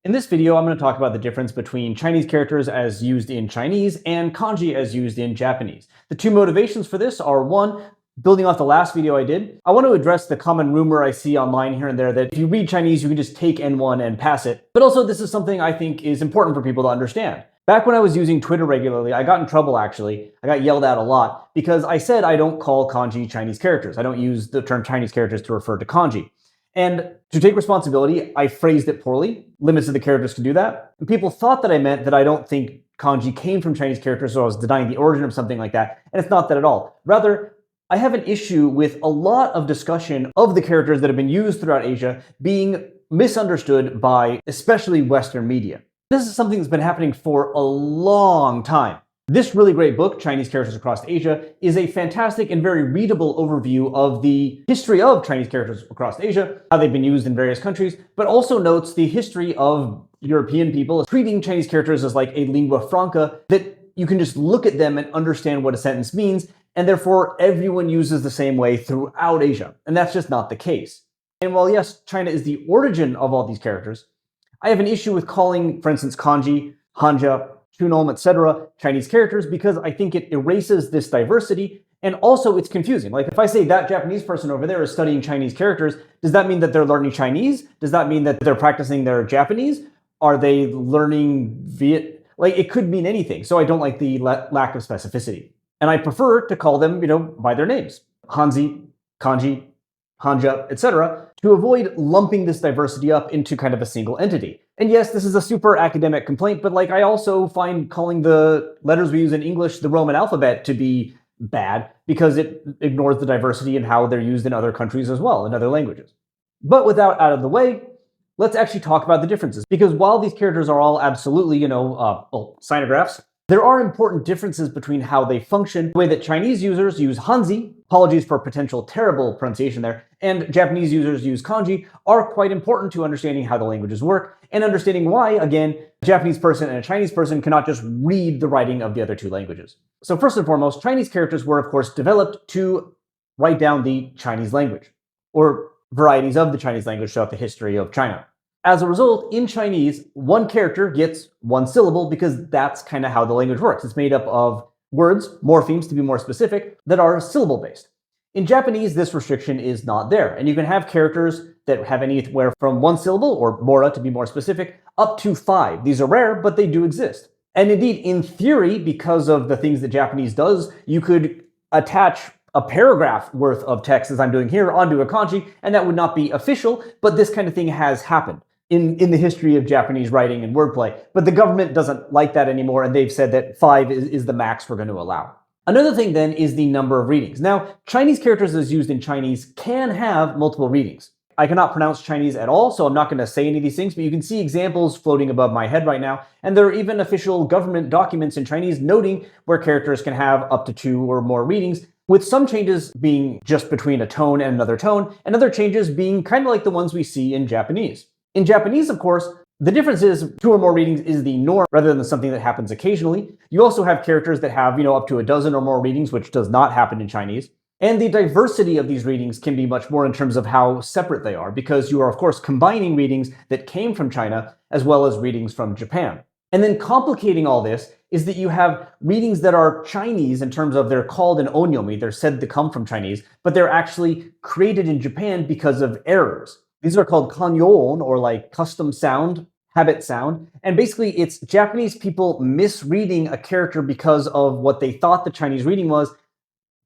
In this video, I'm going to talk about the difference between Chinese characters as used in Chinese and kanji as used in Japanese. The two motivations for this are, one, building off the last video I did, I want to address the common rumor I see online here and there that if you read Chinese, you can just take N1 and pass it. But also, this is something I think is important for people to understand. Back when I was using Twitter regularly, I got in trouble actually. I got yelled at a lot because I said I don't call kanji Chinese characters. I don't use the term Chinese characters to refer to kanji. And to take responsibility, I phrased it poorly. Limits of the characters can do that. And people thought that I meant that I don't think kanji came from Chinese characters, so I was denying the origin of something like that. And it's not that at all. Rather, I have an issue with a lot of discussion of the characters that have been used throughout Asia being misunderstood by especially Western media. This is something that's been happening for a long time. This really great book, Chinese Characters Across Asia, is a fantastic and very readable overview of the history of Chinese characters across Asia, how they've been used in various countries, but also notes the history of European people treating Chinese characters as like a lingua franca, that you can just look at them and understand what a sentence means, and therefore everyone uses the same way throughout Asia. And that's just not the case. And while yes, China is the origin of all these characters, I have an issue with calling, for instance, kanji, hanja, Shunom, etc., Chinese characters because I think it erases this diversity, and also it's confusing. Like if I say that Japanese person over there is studying Chinese characters, does that mean that they're learning Chinese? Does that mean that they're practicing their Japanese? Are they learning Like it could mean anything. So I don't like the lack of specificity. And I prefer to call them, by their names. Hanzi, kanji, hanja, etc., to avoid lumping this diversity up into kind of a single entity. And yes, this is a super academic complaint, but I also find calling the letters we use in English the Roman alphabet to be bad because it ignores the diversity and how they're used in other countries as well, in other languages. But with that out of the way, let's actually talk about the differences. Because while these characters are all absolutely, sinographs, there are important differences between how they function. The way that Chinese users use Hanzi, apologies for potential terrible pronunciation there, and Japanese users use kanji are quite important to understanding how the languages work and understanding why, again, a Japanese person and a Chinese person cannot just read the writing of the other two languages. So first and foremost, Chinese characters were, of course, developed to write down the Chinese language, or varieties of the Chinese language throughout the history of China. As a result, in Chinese, one character gets one syllable because that's kind of how the language works. It's made up of words, morphemes to be more specific, that are syllable-based. In Japanese, this restriction is not there, and you can have characters that have anywhere from one syllable, or mora to be more specific, up to 5. These are rare, but they do exist. And indeed, in theory, because of the things that Japanese does, you could attach a paragraph worth of text, as I'm doing here, onto a kanji, and that would not be official, but this kind of thing has happened in the history of Japanese writing and wordplay. But the government doesn't like that anymore, and they've said that 5 is the max we're going to allow. Another thing then is the number of readings. Now, Chinese characters as used in Chinese can have multiple readings. I cannot pronounce Chinese at all, so I'm not going to say any of these things, but you can see examples floating above my head right now, and there are even official government documents in Chinese noting where characters can have up to 2 or more readings, with some changes being just between a tone and another tone, and other changes being kind of like the ones we see in Japanese. In Japanese, of course, the difference is 2 or more readings is the norm rather than something that happens occasionally. You also have characters that have, up to a dozen or more readings, which does not happen in Chinese. And the diversity of these readings can be much more in terms of how separate they are, because you are, of course, combining readings that came from China as well as readings from Japan. And then complicating all this is that you have readings that are Chinese in terms of they're called an onyomi, they're said to come from Chinese, but they're actually created in Japan because of errors. These are called kanyon, or custom sound, habit sound. And basically it's Japanese people misreading a character because of what they thought the Chinese reading was,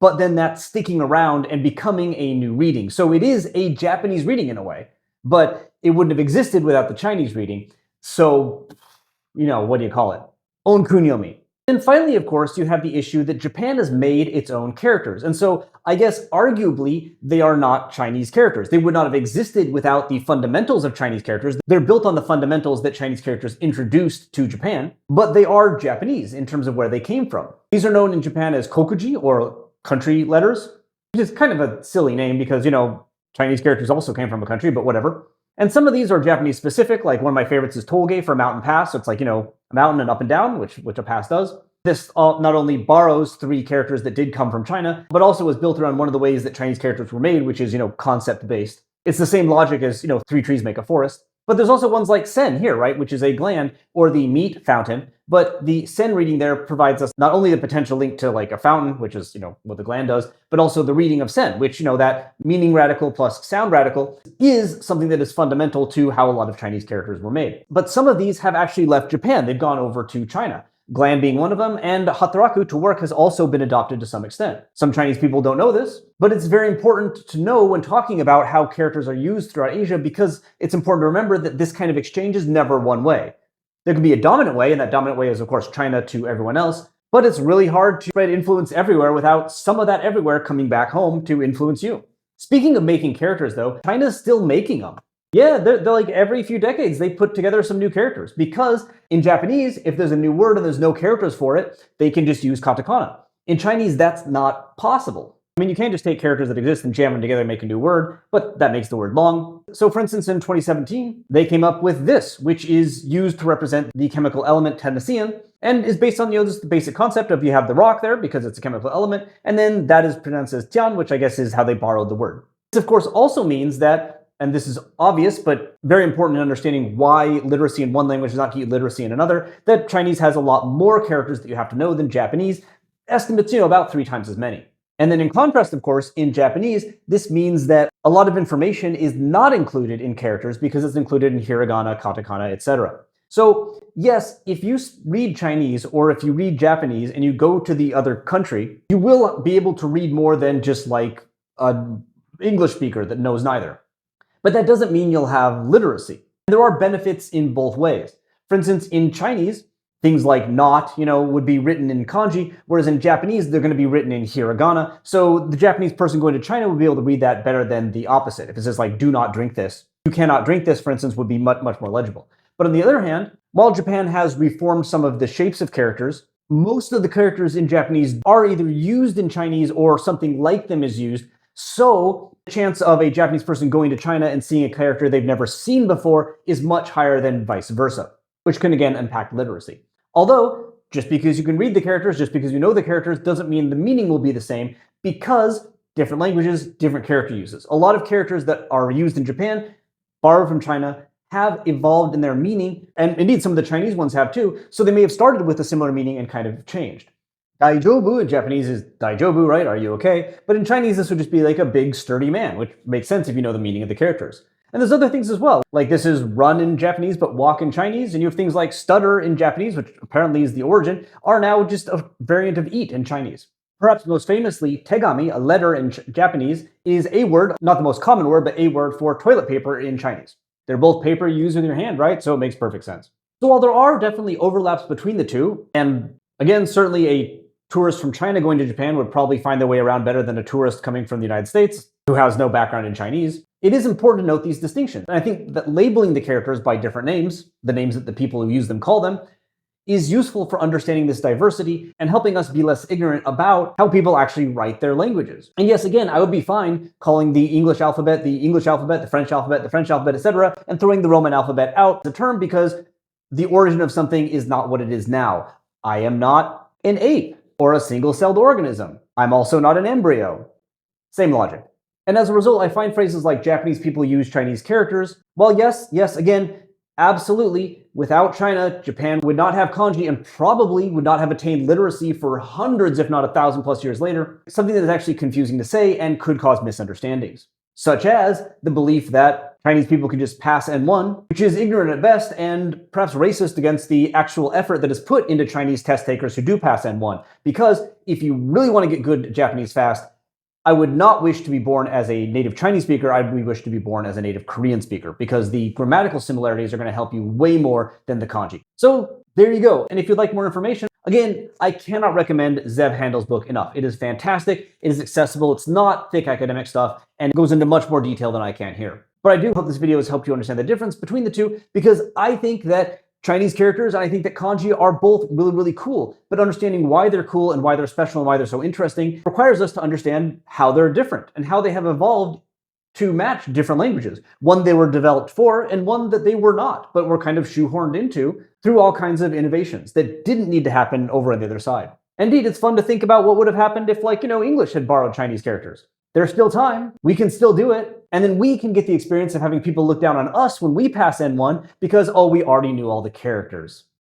but then that's sticking around and becoming a new reading. So it is a Japanese reading in a way, but it wouldn't have existed without the Chinese reading. So, what do you call it? Onkunyomi. And finally, of course, you have the issue that Japan has made its own characters. And so I guess arguably they are not Chinese characters. They would not have existed without the fundamentals of Chinese characters. They're built on the fundamentals that Chinese characters introduced to Japan, but they are Japanese in terms of where they came from. These are known in Japan as kokuji, or country letters, which is kind of a silly name because, Chinese characters also came from a country, but whatever. And some of these are Japanese specific, like one of my favorites is toge for mountain pass. So it's a mountain and up and down, which a pass does. This not only borrows 3 characters that did come from China, but also was built around one of the ways that Chinese characters were made, which is, concept-based. It's the same logic as, 3 trees make a forest. But there's also ones like sen here, right, which is a gland or the meat fountain. But the sen reading there provides us not only the potential link to like a fountain, which is, what the gland does, but also the reading of sen, which, that meaning radical plus sound radical is something that is fundamental to how a lot of Chinese characters were made. But some of these have actually left Japan. They've gone over to China. Gland being one of them, and hataraku, to work, has also been adopted to some extent. Some Chinese people don't know this, but it's very important to know when talking about how characters are used throughout Asia, because it's important to remember that this kind of exchange is never one way. There could be a dominant way, and that dominant way is, of course, China to everyone else, but it's really hard to spread influence everywhere without some of that everywhere coming back home to influence you. Speaking of making characters, though, China's still making them. Yeah, they're like every few decades they put together some new characters, because in Japanese, if there's a new word and there's no characters for it, they can just use katakana. In Chinese, that's not possible. I mean, you can't just take characters that exist and jam them together and make a new word, but that makes the word long. So for instance, in 2017, they came up with this, which is used to represent the chemical element tennessine, and is based on, just the basic concept of you have the rock there because it's a chemical element, and then that is pronounced as tian, which I guess is how they borrowed the word. This, of course, also means that, and this is obvious, but very important in understanding why literacy in one language is not key to literacy in another, that Chinese has a lot more characters that you have to know than Japanese, estimates, about 3 times as many. And then in contrast, of course, in Japanese, this means that a lot of information is not included in characters because it's included in hiragana, katakana, etc. So yes, if you read Chinese or if you read Japanese and you go to the other country, you will be able to read more than just like an English speaker that knows neither. But that doesn't mean you'll have literacy. There are benefits in both ways. For instance, in Chinese, things like not, would be written in kanji, whereas in Japanese, they're going to be written in hiragana. So the Japanese person going to China would be able to read that better than the opposite. If it says like, do not drink this, you cannot drink this, for instance, would be much, much more legible. But on the other hand, while Japan has reformed some of the shapes of characters, most of the characters in Japanese are either used in Chinese or something like them is used. So the chance of a Japanese person going to China and seeing a character they've never seen before is much higher than vice versa, which can again impact literacy. Although, just because you can read the characters, just because you know the characters, doesn't mean the meaning will be the same, because different languages, different character uses. A lot of characters that are used in Japan, borrowed from China, have evolved in their meaning, and indeed some of the Chinese ones have too, so they may have started with a similar meaning and kind of changed. Daijobu in Japanese is daijobu, right? Are you okay? But in Chinese, this would just be like a big, sturdy man, which makes sense if you know the meaning of the characters. And there's other things as well. Like this is run in Japanese, but walk in Chinese. And you have things like stutter in Japanese, which apparently is the origin, are now just a variant of eat in Chinese. Perhaps most famously, tegami, a letter in Japanese, is a word, not the most common word, but a word for toilet paper in Chinese. They're both paper you use in your hand, right? So it makes perfect sense. So while there are definitely overlaps between the two, and again, certainly a tourist from China going to Japan would probably find their way around better than a tourist coming from the United States who has no background in Chinese, it is important to note these distinctions. And I think that labeling the characters by different names, the names that the people who use them call them, is useful for understanding this diversity and helping us be less ignorant about how people actually write their languages. And yes, again, I would be fine calling the English alphabet, the French alphabet, etc., and throwing the Roman alphabet out as a term because the origin of something is not what it is now. I am not an ape or a single-celled organism. I'm also not an embryo. Same logic. And as a result, I find phrases like Japanese people use Chinese characters. Well, yes, again, absolutely, without China, Japan would not have kanji and probably would not have attained literacy for hundreds, if not 1,000 plus years later, something that is actually confusing to say and could cause misunderstandings. Such as the belief that Chinese people can just pass N1, which is ignorant at best and perhaps racist against the actual effort that is put into Chinese test takers who do pass N1. Because if you really want to get good at Japanese fast, I would not wish to be born as a native Chinese speaker, I would wish to be born as a native Korean speaker, because the grammatical similarities are going to help you way more than the kanji. So there you go. And if you'd like more information, again, I cannot recommend Zev Handel's book enough. It is fantastic, it is accessible, it's not thick academic stuff, and goes into much more detail than I can here. But I do hope this video has helped you understand the difference between the two, because I think that Chinese characters, and I think that kanji are both really, really cool. But understanding why they're cool and why they're special and why they're so interesting requires us to understand how they're different and how they have evolved to match different languages. One they were developed for and one that they were not, but were kind of shoehorned into through all kinds of innovations that didn't need to happen over on the other side. Indeed, it's fun to think about what would have happened if, English had borrowed Chinese characters. There's still time. We can still do it. And then we can get the experience of having people look down on us when we pass N1 because, oh, we already knew all the characters.